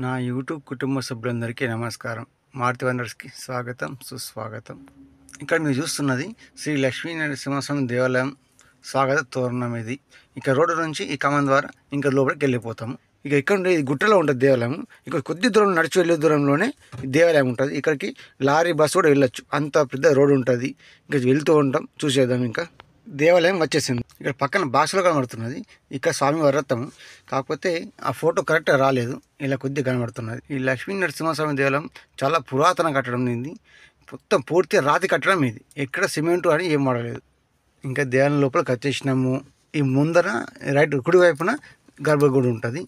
నా యూట్యూబ్ కుటుంబ సభ్యులందరికీ నమస్కారం. మారుతి వండర్స్కి స్వాగతం, సుస్వాగతం. ఇక్కడ మీరు చూస్తున్నది శ్రీ లక్ష్మీ నరసింహస్వామి దేవాలయం స్వాగత తోరణం. ఇది ఇక రోడ్డు నుంచి ఈ కమాన్ ద్వారా ఇంకా లోపలికి వెళ్ళిపోతాము. ఇక ఇక్కడ ఉండే ఇది గుట్టలో ఉంటుంది దేవాలయం. ఇక్కడ కొద్ది దూరం నడిచి వెళ్ళే దూరంలోనే దేవాలయం ఉంటుంది. ఇక్కడికి లారీ బస్సు కూడా వెళ్ళొచ్చు, అంత పెద్ద రోడ్డు ఉంటుంది. ఇంకా వెళ్తూ ఉంటాం, చూసేద్దాం. ఇంకా దేవాలయం వచ్చేసింది. ఇక్కడ పక్కన భాషలో కనబడుతున్నది. ఇక్కడ స్వామివారి రథం, కాకపోతే ఆ ఫోటో కరెక్ట్గా రాలేదు, ఇలా కొద్దిగా కనబడుతున్నది. ఈ లక్ష్మీ నరసింహస్వామి దేవాలయం చాలా పురాతన కట్టడం ఇది. మొత్తం పూర్తిగా రాతి కట్టడం ఇది, ఎక్కడ సిమెంటు అని ఏం వాడలేదు. ఇంకా దేవాలయం లోపలికి వచ్చేసినాము. ఈ ముందర రైట్ కుడి వైపున గర్భగుడి ఉంటుంది.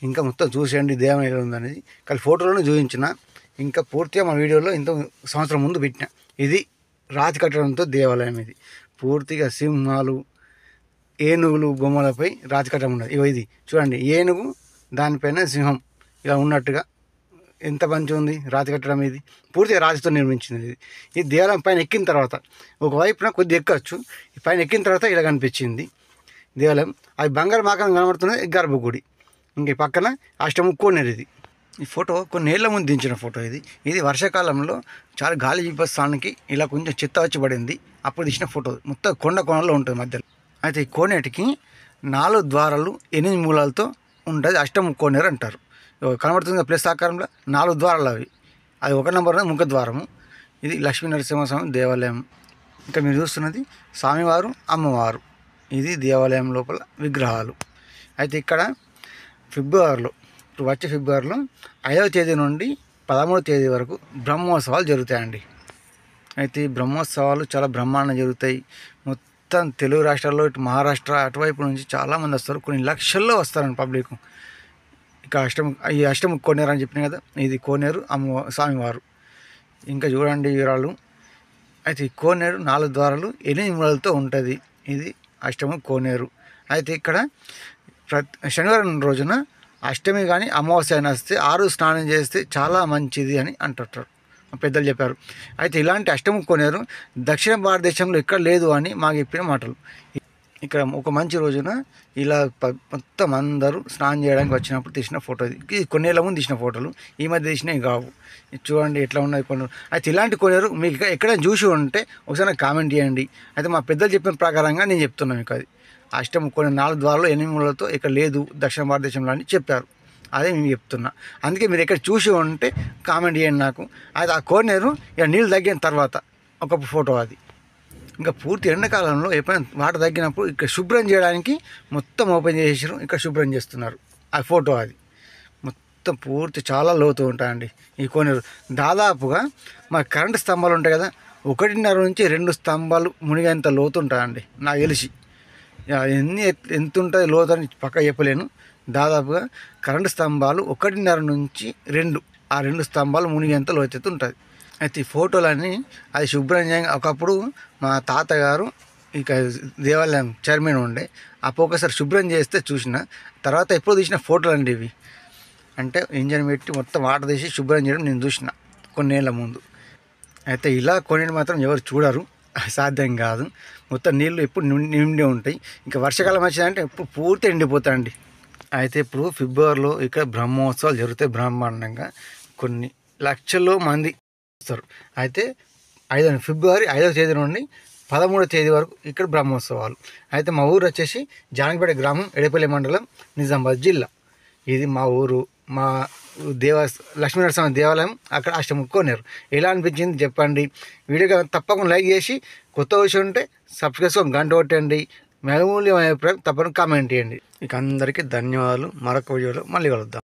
ఇంకా మొత్తం చూసేయండి దేవాలయం ఎలా ఉందనేది. కానీ ఫోటోలోనే చూపించిన, ఇంకా పూర్తిగా మా వీడియోలో ఇంత సంవత్సరం ముందు పెట్టిన. ఇది రాతి కట్టడంతో దేవాలయం. ఇది పూర్తిగా సింహాలు, ఏనుగులు బొమ్మలపై రాతి కట్టడం ఉన్నది. ఇది చూడండి, ఏనుగు దానిపైన సింహం ఇలా ఉన్నట్టుగా ఎంత మంచిగా ఉంది రాతి కట్టడం. ఇది పూర్తిగా రాతితో నిర్మించింది. ఈ దేవాలయం పైన ఎక్కిన తర్వాత ఒకవైపున కొద్ది ఎక్కచ్చు, ఈ పైన ఎక్కిన తర్వాత ఇలా కనిపించింది దేవాలయం. అది బంగారు మాకం కనబడుతున్నది గర్భగుడి. ఇంక పక్కన అష్టముక్కోనేరు. ఇది ఈ ఫోటో కొన్ని ఏళ్ల ముందు దించిన ఫోటో. ఇది వర్షాకాలంలో చాలా గాలి స్థానానికి ఇలా కొంచెం చెత్త వచ్చి పడింది, అప్పుడు తీసిన ఫోటో. మొత్తం కొండలో ఉంటుంది మధ్యలో. అయితే ఈ కోనేటికి 4 ద్వారాలు 8 మూలాలతో ఉంటుంది. అష్టముక్కోనేరు అంటారు. కనబడుతుంది ప్లస్ ఆకారంలో 4 ద్వారాలు అవి. అది 1 నంబర్ ముఖ ద్వారము. ఇది లక్ష్మీ నరసింహస్వామి దేవాలయం. ఇంకా మీరు చూస్తున్నది స్వామివారు, అమ్మవారు. ఇది దేవాలయం లోపల విగ్రహాలు. అయితే ఇక్కడ వచ్చే ఫిబ్రవరిలో 5వ తేదీ నుండి 13వ తేదీ వరకు బ్రహ్మోత్సవాలు జరుగుతాయండి. అయితే ఈ బ్రహ్మోత్సవాలు చాలా బ్రహ్మాండంగా జరుగుతాయి. మొత్తం తెలుగు రాష్ట్రాల్లో, ఇటు మహారాష్ట్ర అటువైపు నుంచి చాలామంది వస్తారు. కొన్ని లక్షల్లో వస్తారండి పబ్లిక్. ఇక ఈ అష్టముఖ కోనేరు అని చెప్పిన కదా, ఇది కోనేరు స్వామివారు. ఇంకా చూడండి వివరాలు. అయితే ఈ కోనేరు 4 ద్వారాలు 8 మూలలతో ఉంటుంది. ఇది అష్టముఖ కోనేరు. అయితే ఇక్కడ శనివారం రోజున అష్టమి కానీ అమావాస్య అయినా వస్తే 6 స్నానం చేస్తే చాలా మంచిది అని అంటుంటారు, పెద్దలు చెప్పారు. అయితే ఇలాంటి అష్టముఖ కోనేరు దక్షిణ భారతదేశంలో ఎక్కడ లేదు అని మాకు చెప్పిన మాటలు. ఇక్కడ ఒక మంచి రోజున ఇలా మొత్తం అందరూ స్నానం చేయడానికి వచ్చినప్పుడు తీసిన ఫోటో. ఇది కొన్నేళ్ల ముందు తీసిన ఫోటోలు, ఈ మధ్య తీసినవి కావు. చూడండి ఎట్లా ఉన్నాయి కొనేరు. అయితే ఇలాంటి కొనేరు మీకు ఎక్కడైనా చూసి ఉంటే ఒకసారి కామెంట్ చేయండి. అయితే మా పెద్దలు చెప్పిన ప్రకారంగా నేను చెప్తున్నాను మీకు. అది అష్టముఖ కోనేరు 4 ద్వారాలు 8 మూలలతో ఇక్కడ లేదు దక్షిణ భారతదేశంలో అని చెప్పారు. అదే మేము చెప్తున్నా. అందుకే మీరు ఎక్కడ చూసి ఉంటే కామెంట్ చేయండి నాకు. అయితే ఆ కోనేరు ఇక నీళ్ళు తగ్గిన తర్వాత ఒక ఫోటో. అది ఇంకా పూర్తి ఎండాకాలంలో ఎప్పుడైనా వాటర్ తగ్గినప్పుడు ఇక్కడ శుభ్రం చేయడానికి మొత్తం ఓపెన్ చేసేసారు, ఇక్కడ శుభ్రం చేస్తున్నారు. ఆ ఫోటో అది మొత్తం పూర్తి చాలా లోతు ఉంటాయండి ఈ కోనేరు. దాదాపుగా మా కరెంటు స్తంభాలు ఉంటాయి కదా, 1.5 నుంచి 2 స్తంభాలు మునిగేంత లోతు ఉంటాయండి నాకు తెలిసి. ఎంత ఉంటుంది లోతు అని పక్క చెప్పలేను. దాదాపుగా కరెంటు స్తంభాలు 1.5 నుంచి 2, ఆ 2 స్తంభాలు మునిగేంత లోతెత్తు ఉంటుంది. అయితే ఈ ఫోటోలన్నీ అది శుభ్రం చేయ ఒకప్పుడు మా తాతగారు ఇక దేవాలయం చైర్మన్ ఉండే, అప్పుడు ఒకసారి శుభ్రం చేస్తే చూసిన తర్వాత ఎప్పుడు తీసిన ఫోటోలు అండి ఇవి. అంటే ఇంజన్ పెట్టి మొత్తం వాటర్ తీసి శుభ్రం చేయడం నేను చూసిన కొన్నేళ్ల ముందు. అయితే ఇలా కొనేది మాత్రం ఎవరు చూడరు, సాధ్యం కాదు. మొత్తం నీళ్ళు ఎప్పుడు నిండి ఉంటాయి. ఇంకా వర్షాకాలం వచ్చిందంటే ఎప్పుడు పూర్తి ఎండిపోతాయండి. అయితే ఇప్పుడు ఫిబ్రవరిలో ఇక్కడ బ్రహ్మోత్సవాలు జరుగుతాయి బ్రహ్మాండంగా. కొన్ని లక్షల్లో మంది వస్తారు. అయితే ఫిబ్రవరి 5వ తేదీ నుండి 13వ తేదీ వరకు ఇక్కడ బ్రహ్మోత్సవాలు. అయితే మా ఊరు వచ్చేసి జానకిపేట గ్రామం, ఎడపల్లి మండలం, నిజామాబాద్ జిల్లా. ఇది మా ఊరు. మా లక్ష్మీ నరసింహ దేవాలయం అక్కడ అష్టముఖ కోనేరు. ఎలా అనిపించింది చెప్పండి. వీడియో తప్పకుండా లైక్ చేసి, కొత్త విషయం ఉంటే సబ్స్క్రైబ్ గంట కొట్టండి. మెమూల్యమైన అభిప్రాయం తప్పకుండా కామెంట్ చేయండి. ఇక అందరికీ ధన్యవాదాలు. మరొక వీడియోలో మళ్ళీ కలుద్దాం.